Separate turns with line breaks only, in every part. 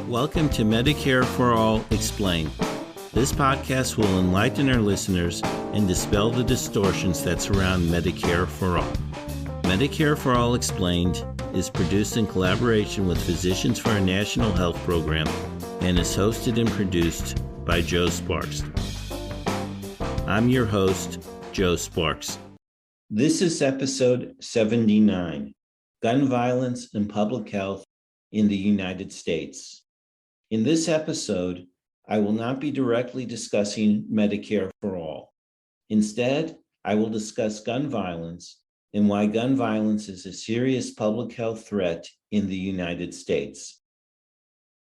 Welcome to Medicare for All Explained. This podcast will enlighten our listeners and dispel the distortions that surround Medicare for All. Medicare for All Explained is produced in collaboration with Physicians for a National Health Program and is hosted and produced by Joe Sparks. I'm your host, Joe Sparks. This is episode 79, Gun Violence and Public Health in the United States. In this episode, I will not be directly discussing Medicare for All. Instead, I will discuss gun violence and why gun violence is a serious public health threat in the United States.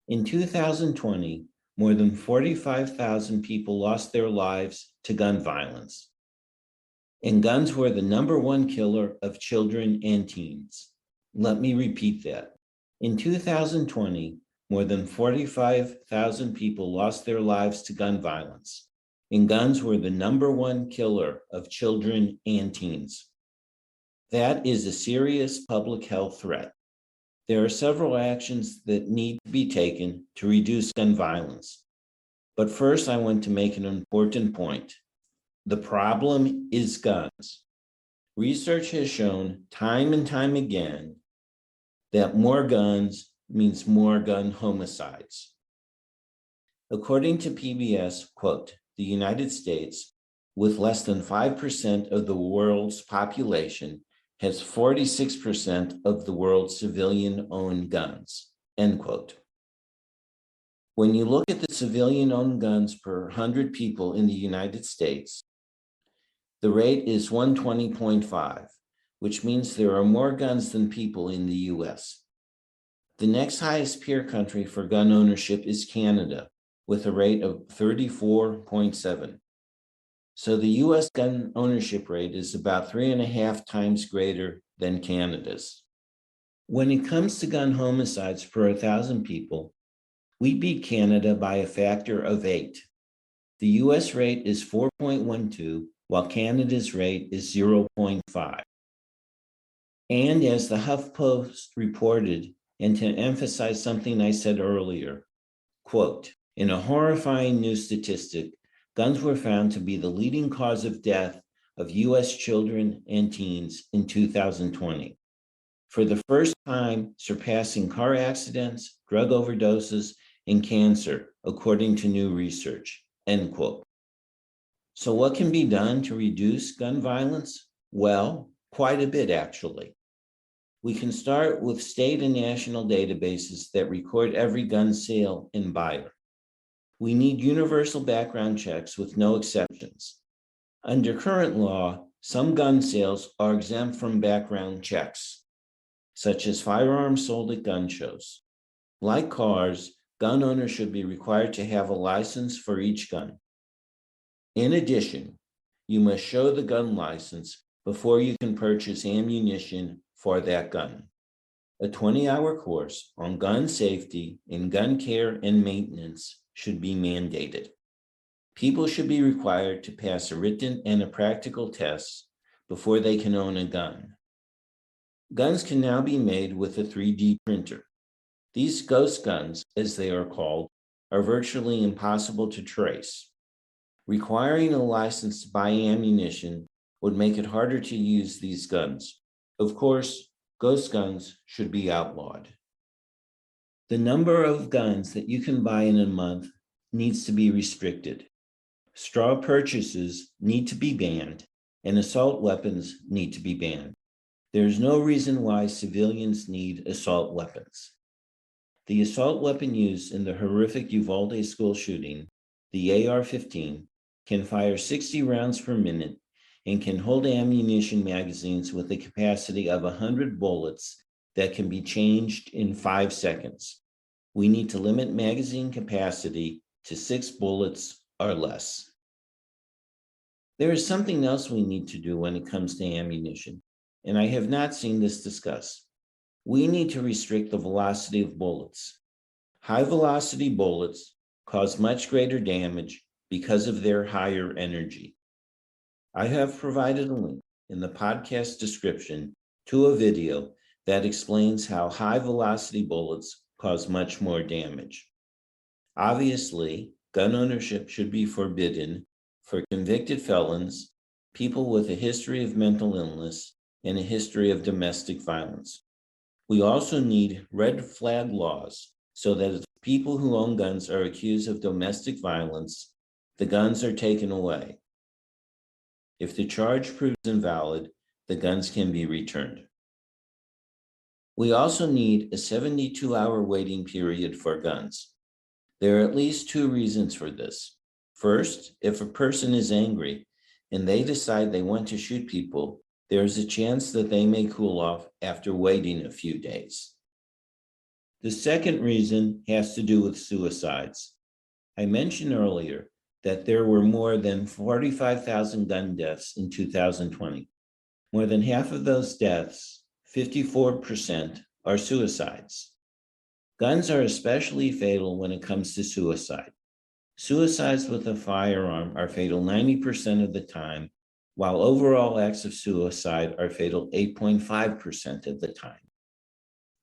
In 2020, more than 45,000 people lost their lives to gun violence. And guns were the number one killer of children and teens. Let me repeat that. In 2020, more than 45,000 people lost their lives to gun violence, and guns were the number one killer of children and teens. That is a serious public health threat. There are several actions that need to be taken to reduce gun violence. But first, I want to make an important point. The problem is guns. Research has shown time and time again that more guns means more gun homicides. According to PBS, quote, the United States, with less than 5% of the world's population, has 46% of the world's civilian-owned guns, end quote. When you look at the civilian-owned guns per 100 people in the United States, the rate is 120.5, which means there are more guns than people in the US. The next highest peer country for gun ownership is Canada, with a rate of 34.7. So the US gun ownership rate is about 3.5 times greater than Canada's. When it comes to gun homicides per 1,000 people, we beat Canada by a factor of 8. The US rate is 4.12, while Canada's rate is 0.5. And as the HuffPost reported, and to emphasize something I said earlier, quote, in a horrifying new statistic, guns were found to be the leading cause of death of US children and teens in 2020, for the first time surpassing car accidents, drug overdoses, and cancer, according to new research, end quote. So what can be done to reduce gun violence? Well, quite a bit, actually. We can start with state and national databases that record every gun sale and buyer. We need universal background checks with no exceptions. Under current law, some gun sales are exempt from background checks, such as firearms sold at gun shows. Like cars, gun owners should be required to have a license for each gun. In addition, you must show the gun license before you can purchase ammunition for that gun. A 20-hour course on gun safety and gun care and maintenance should be mandated. People should be required to pass a written and a practical test before they can own a gun. Guns can now be made with a 3D printer. These ghost guns, as they are called, are virtually impossible to trace. Requiring a license to buy ammunition would make it harder to use these guns. Of course, ghost guns should be outlawed. The number of guns that you can buy in a month needs to be restricted. Straw purchases need to be banned, and assault weapons need to be banned. There's no reason why civilians need assault weapons. The assault weapon used in the horrific Uvalde school shooting, the AR-15, can fire 60 rounds per minute and can hold ammunition magazines with a capacity of 100 bullets that can be changed in 5 seconds. We need to limit magazine capacity to 6 bullets or less. There is something else we need to do when it comes to ammunition, and I have not seen this discussed. We need to restrict the velocity of bullets. High velocity bullets cause much greater damage because of their higher energy. I have provided a link in the podcast description to a video that explains how high velocity bullets cause much more damage. Obviously, gun ownership should be forbidden for convicted felons, people with a history of mental illness, and a history of domestic violence. We also need red flag laws so that if people who own guns are accused of domestic violence, the guns are taken away. If the charge proves invalid, the guns can be returned. We also need a 72-hour waiting period for guns. There are at least two reasons for this. First, if a person is angry and they decide they want to shoot people, there's a chance that they may cool off after waiting a few days. The second reason has to do with suicides. I mentioned earlier that there were more than 45,000 gun deaths in 2020. More than half of those deaths, 54%, are suicides. Guns are especially fatal when it comes to suicide. Suicides with a firearm are fatal 90% of the time, while overall acts of suicide are fatal 8.5% of the time.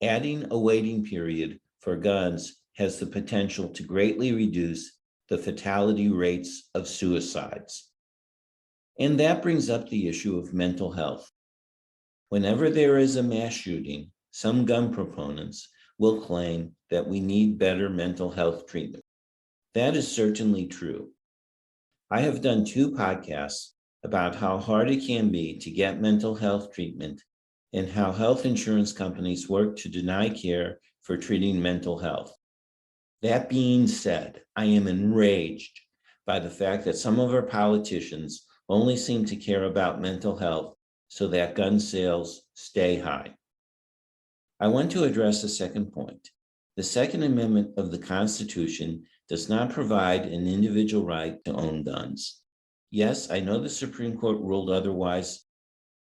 Adding a waiting period for guns has the potential to greatly reduce the fatality rates of suicides. And that brings up the issue of mental health. Whenever there is a mass shooting, some gun proponents will claim that we need better mental health treatment. That is certainly true. I have done 2 podcasts about how hard it can be to get mental health treatment and how health insurance companies work to deny care for treating mental health. That being said, I am enraged by the fact that some of our politicians only seem to care about mental health so that gun sales stay high. I want to address a second point. The Second Amendment of the Constitution does not provide an individual right to own guns. Yes, I know the Supreme Court ruled otherwise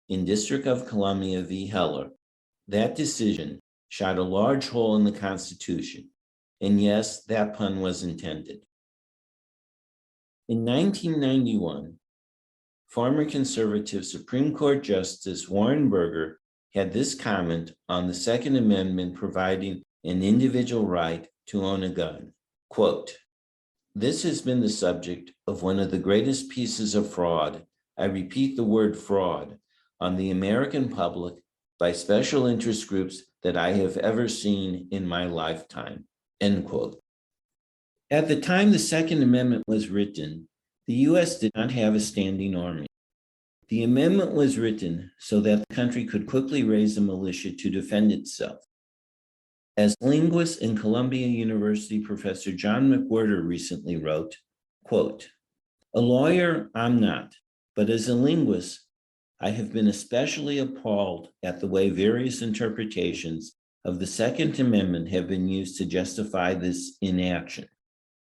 in District of Columbia v. Heller. That decision shot a large hole in the Constitution. And yes, that pun was intended. In 1991, former conservative Supreme Court Justice Warren Burger had this comment on the Second Amendment providing an individual right to own a gun. Quote, "This has been the subject of one of the greatest pieces of fraud, I repeat the word fraud, on the American public by special interest groups that I have ever seen in my lifetime." End quote. At the time the Second Amendment was written, the U.S. did not have a standing army. The amendment was written so that the country could quickly raise a militia to defend itself. As linguist and Columbia University professor John McWhorter recently wrote, quote, "A lawyer, I'm not, but as a linguist, I have been especially appalled at the way various interpretations of the Second Amendment have been used to justify this inaction,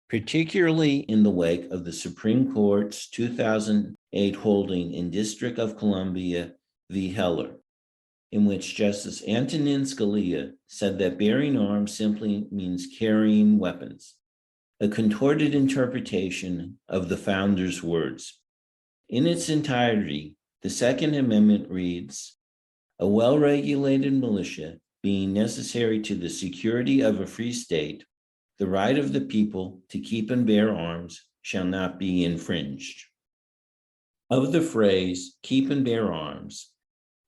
particularly in the wake of the Supreme Court's 2008 holding in District of Columbia v. Heller, in which Justice Antonin Scalia said that bearing arms simply means carrying weapons, a contorted interpretation of the founders' words. In its entirety, the Second Amendment reads, "A well-regulated militia being necessary to the security of a free state, the right of the people to keep and bear arms shall not be infringed." Of the phrase, "keep and bear arms,"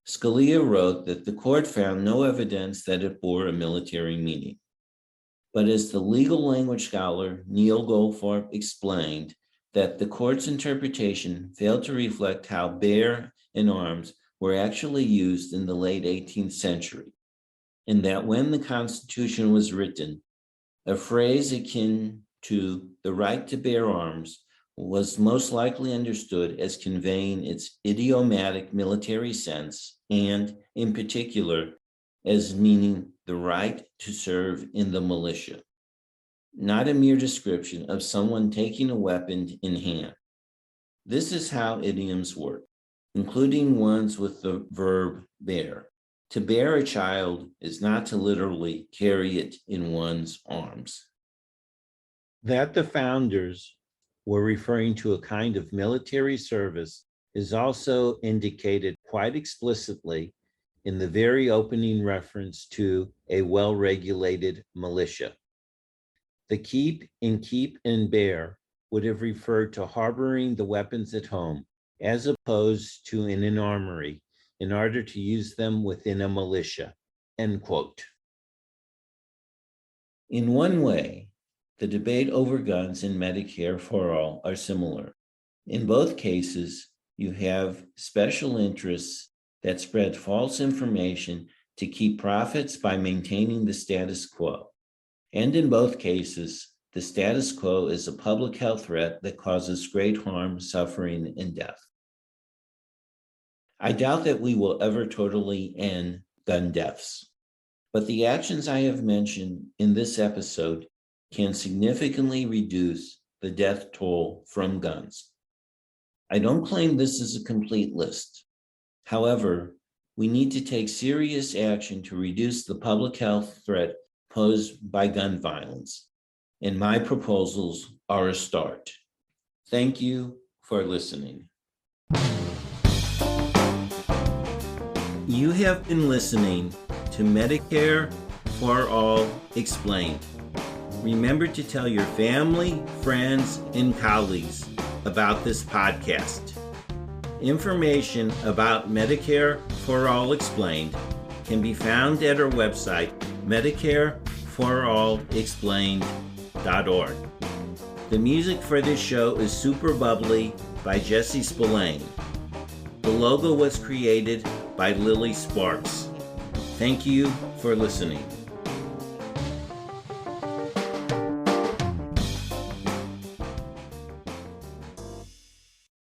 Scalia wrote that the court found no evidence that it bore a military meaning. But as the legal language scholar Neil Goldfarb explained, that the court's interpretation failed to reflect how bear and arms were actually used in the late 18th century, and that when the Constitution was written, a phrase akin to the right to bear arms was most likely understood as conveying its idiomatic military sense and, in particular, as meaning the right to serve in the militia, not a mere description of someone taking a weapon in hand. This is how idioms work, including ones with the verb bear. To bear a child is not to literally carry it in one's arms. That the founders were referring to a kind of military service is also indicated quite explicitly in the very opening reference to a well-regulated militia. The keep in keep and bear would have referred to harboring the weapons at home, as opposed to in an armory, in order to use them within a militia, end quote. In one way, the debate over guns and Medicare for all are similar. In both cases, you have special interests that spread false information to keep profits by maintaining the status quo. And in both cases, the status quo is a public health threat that causes great harm, suffering, and death. I doubt that we will ever totally end gun deaths, but the actions I have mentioned in this episode can significantly reduce the death toll from guns. I don't claim this is a complete list. However, we need to take serious action to reduce the public health threat posed by gun violence, and my proposals are a start. Thank you for listening. You have been listening to Medicare for All Explained. Remember to tell your family, friends, and colleagues about this podcast. Information about Medicare for All Explained can be found at our website, medicareforallexplained.org. The music for this show is Super Bubbly by Jesse Spillane. The logo was created by Lily Sparks. Thank you for listening.